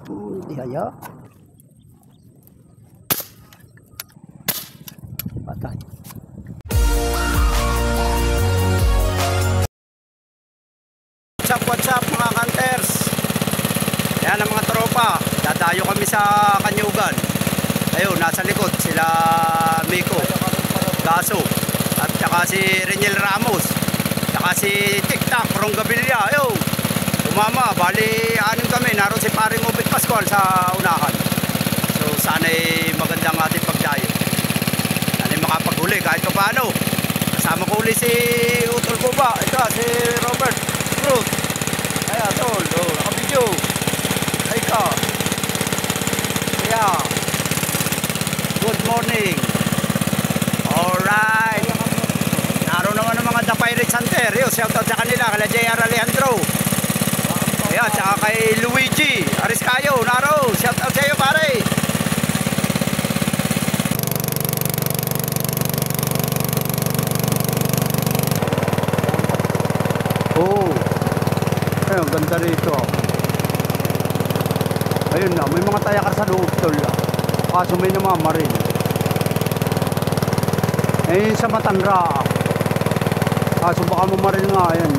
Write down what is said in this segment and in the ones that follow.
Di haya. Patay. What's up mga hunters? Yan ang mga tropa. Dadayo kami sa Kanyugan. Ayun, nasa likod sila Miko, Gaso, at saka si Reniel Ramos, saka si Tiktak, Rongabilia. Ayun, umama, bali anim kami. Naroon si paring Obit Pascual sa unahan. So sana'y magandang ating pagdayo. Sana'y makapaghuli kahit pa paano. Kasama ko uli si Utol Kuba. Ito si Robert Fruit. Ayan, tol, nakabidyo. Ay ka. Kaya, good morning. Alright. Naroon naman ang mga The Pirates Hunter. Yo, shoutout sa kanila, kala JR Alejandro. Ayan, tsaka kay Luigi Ariscayo. Naroon, shoutout sa iyo pare. Oh. Ayun, ganda rito. Ayun na, may mga tayakar sa loob tol. Kaso may namamarin. Ayun sa Matanra. Kaso baka mamarin nga, ayan.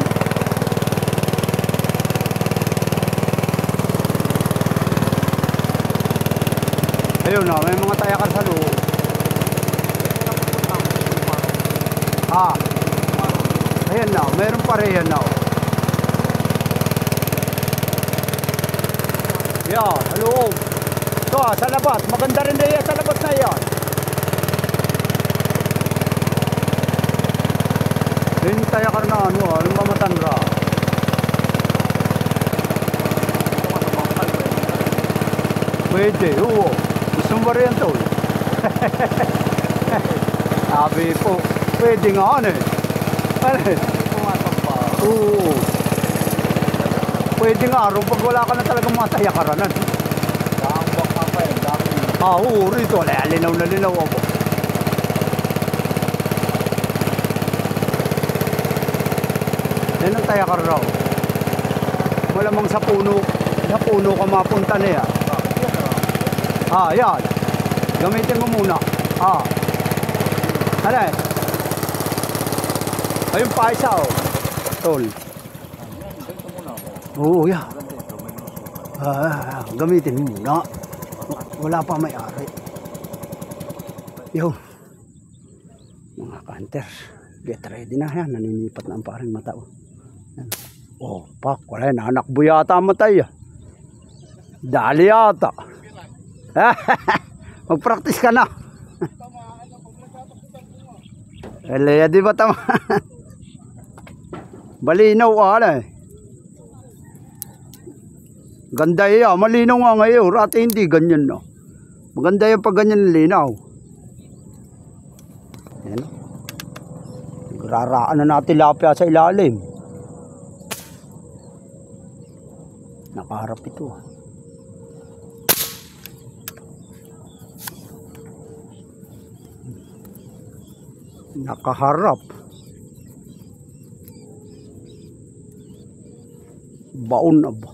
Ayun na, may mga tayakar sa loob. Ayan na, mayroon pa rin yan na. Yan, sa loob. Ito, sa labas. Maganda rin na yan sa labas na yan. Yung tayakar na ano, yung Matanra. Pwede, oo. Gusto mo ba rin ito? Sabi po, pwede nga ano eh. Ano eh? Oo. Pwede nga araw pag wala ka na talagang mga tayakaranan. Dambak ka pa eh, dami. Oo, rito. Linaw na linaw ako. Yan ang tayakar raw. Malamang sa puno ka mapunta na yan. Yan. Gamitin mo muna. Ano eh? Ayun pa isa oh. Tol. Oo, yeah. Gamitin mo muna. Wala pa may-ari. Yo. Mga hunters, get ready na yan. Naninipat na ang paring mata. Oh, pak. Wala yan. Nanakbo yata matay. Dali yata. Mag-practice ka na. Elea, di ba tama? Balinaw eh. Ganda yan, malinaw nga ngayon. Rati hindi ganyan no. Maganda yan pag ganyan linaw. Ayan. Raraan na natin tilapia sa ilalim. Nakaharap ito. Nakaharap. Baon na ba?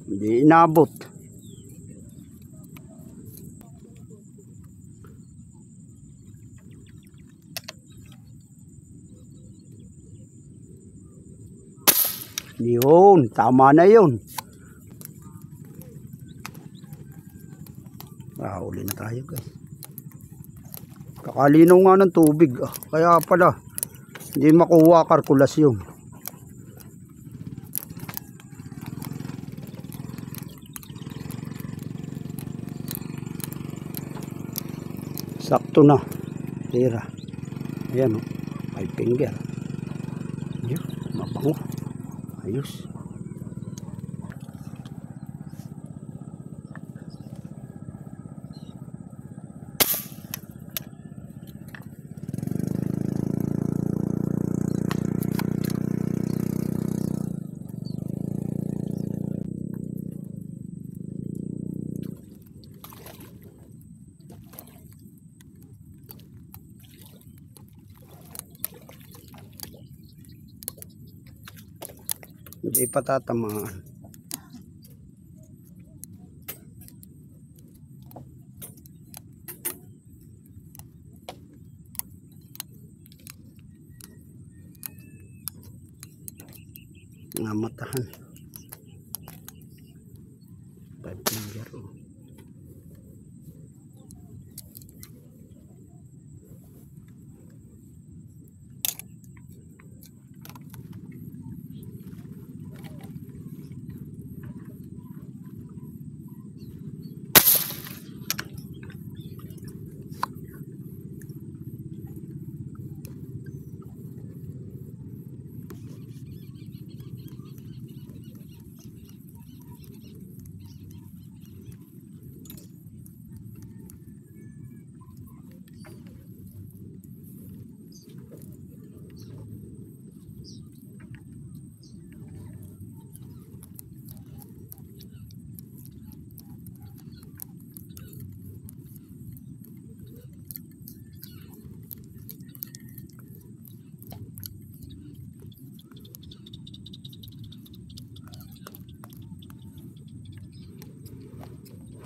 Hindi inabot. Yun, tama na yun. Uli na tayo guys. Kakalinaw nga ng tubig. Kaya pala hindi makuha kalkulasyon. Sakto na. Tira. Ayan o. 5 finger. Ayan. Mabango. Ayos. Hindi pa tatamaan. Namatahan. 5 finger.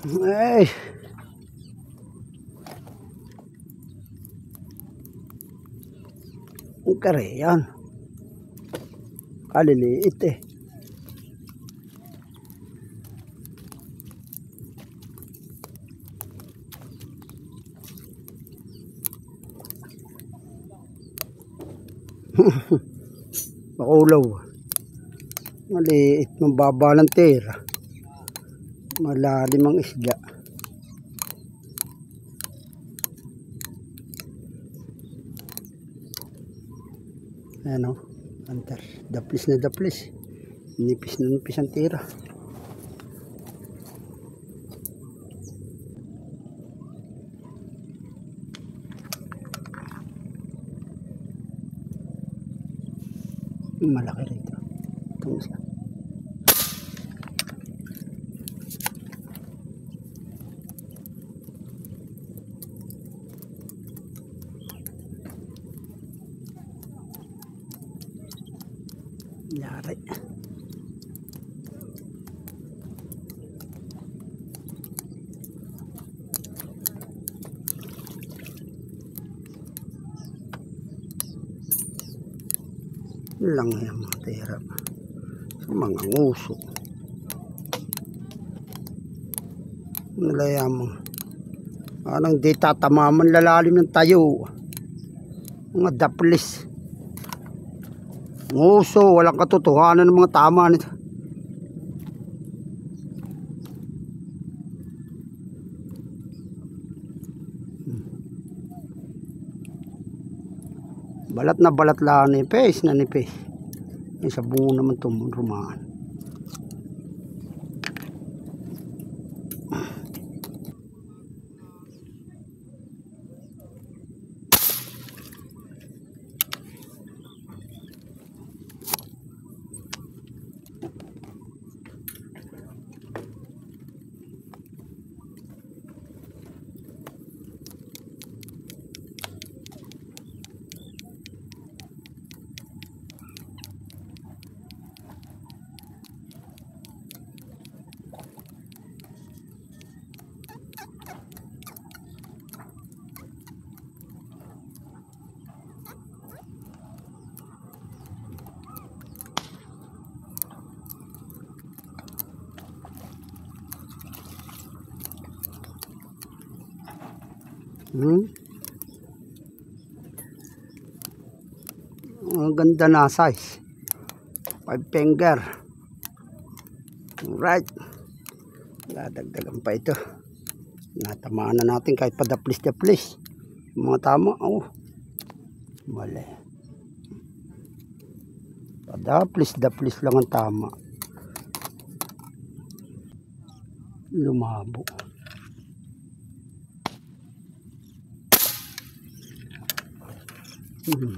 Ay. Ang kare yan. Kaliliit eh. Makulaw. Maliit, mababa ng tira. Malalim ang isda. Ayan o, hunter. Daplis na daplis. Nipis na nipis ang tira. Malaki rito. Itong isa. Yari. Lang yan mga tira. Sa mga nguso. Nalayamang. Anong di tatamaman lalalim ng tayo. Mga daplis. Nguso, walang katotohanan ng mga tama nito. Balat na balat lang, nipis na nipis. Yung sa bungo naman rumaan. Ang ganda na size. 5 finger. Alright. Dadagdagan pa ito. Natamaan na natin kahit pa daplis-daplis. Mga tama. Oh. Mali. Daplis-daplis lang ang tama. Lumabo.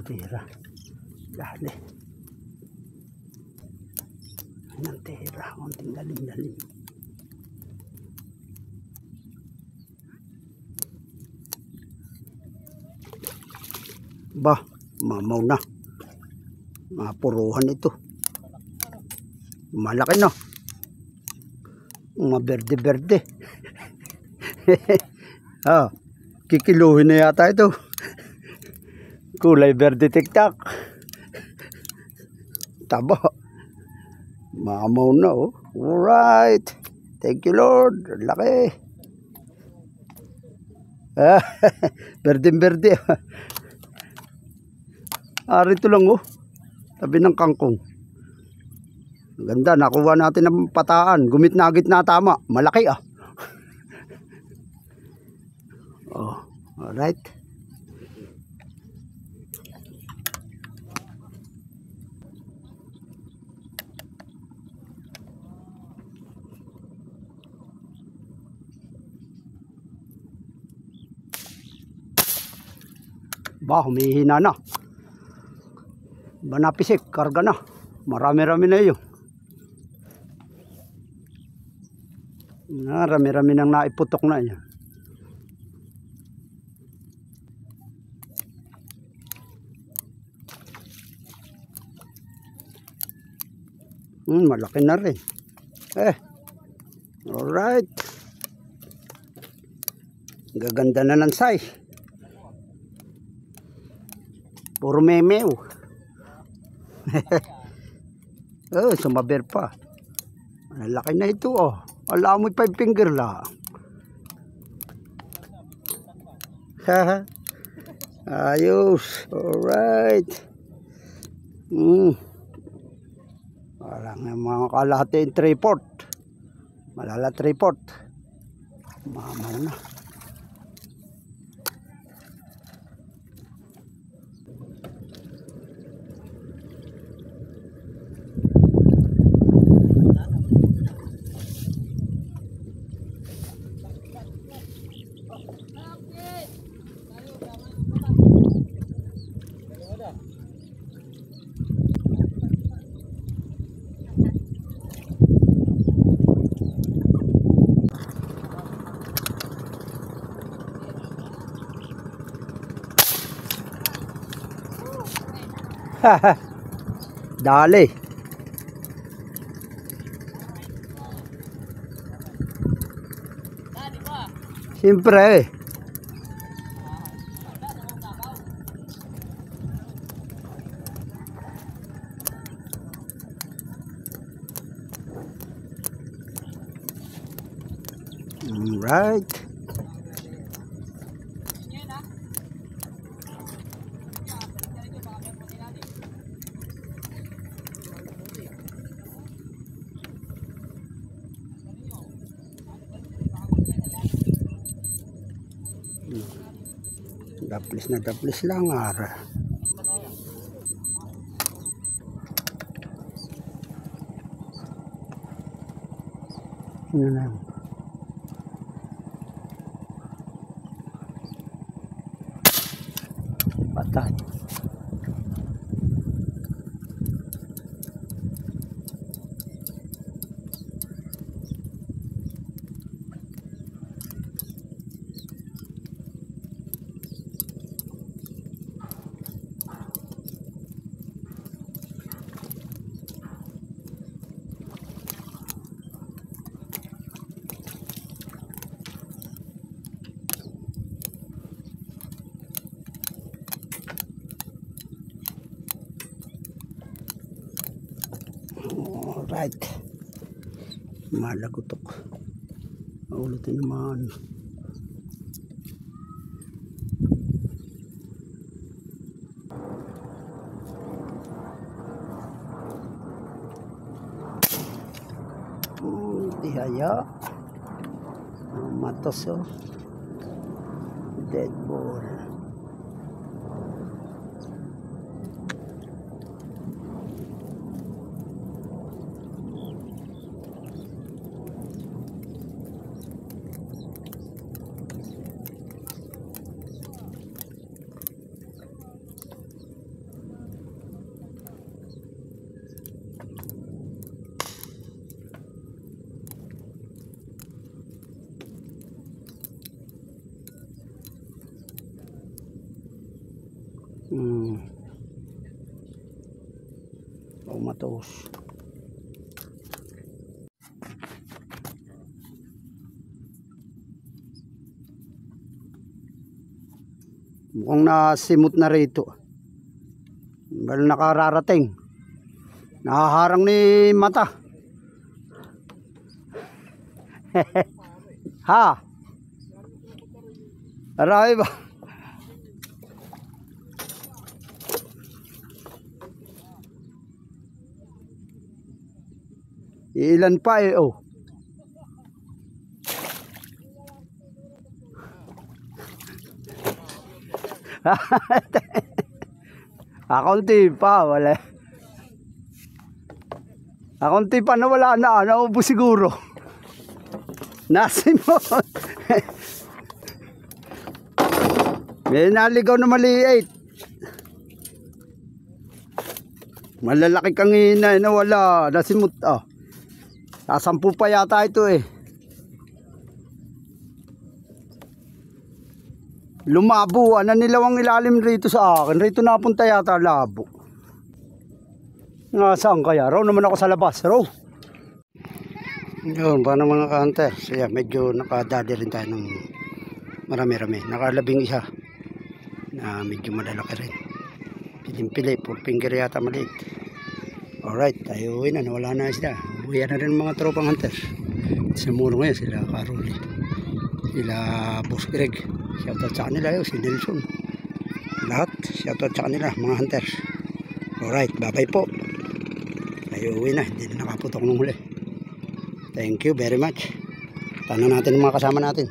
Tira. Dali. Ang tira. Konting lalim-lalim. Bah, mamaw na. Mapuruhan ito. Malaki na. Mga berde-berde. Ah, kikiluhin na yata ito. Kulay berde tiktak. Taba. Mamaw na oh. Alright. Thank you Lord. Laki. Ah, berde-berde. Rito lang oh. Tabi ng kangkong. Ganda, nakuha natin ng pataan. Gumit na tama. Malaki ah. Oh, alright. Ba, humihina na. Ba napisik, karga na. Marami-rami na yun. Rami-rami nang naiputok na yan. Malaki na rin. Alright. Gaganda na ng size. Puro memew. Oh, sumaber pa. Malaki na ito oh. Alam mo 5 finger lang. Ayos. Alright. Parang mga kalahati yung 3/4. Malala 3/4. Mamaw na. Dali. Siyempre. Right. Daplis lang ara. Yun lang. Patay. Alright. Malagutok. Ulitin naman. Tihaya. Matos oh. Dead ball. Matos. Mukhang nasimot na rito. Bal nakararating. Nakaharang ni mata. Ha? Marami ba? Ilan pa eh, oh. Akaunti pa, wala. Akaunti pa na wala na, naubo siguro. Nasimot. May naligaw na maliit. Malalaki kang hina na wala, nasimot ah. Sasampu pa yata ito eh. Lumabo, ano nilawang ilalim rito sa akin. Rito napunta yata labo. Nga saan kaya? Raw naman ako sa labas. Raw. Yun, paano mga ka-hunter? So yeah, medyo nakadali rin tayo ng marami-rami. Nakalabing isa na medyo malalaki rin. Piling-pili, 4 finger yata maliit. Alright, tayo uwi na. Nawala na isda. Uwi na rin mga tropang hunters. Sa muro ngayon, sila Karoli. Sila Boss Greg. Shoutout sa kanila yun, si Nelson. Lahat, shoutout sa kanila, mga hunters. Alright, bye-bye po. Tayo uwi na, hindi na nakaputok ng huli. Thank you very much. Tanong natin ang mga kasama natin.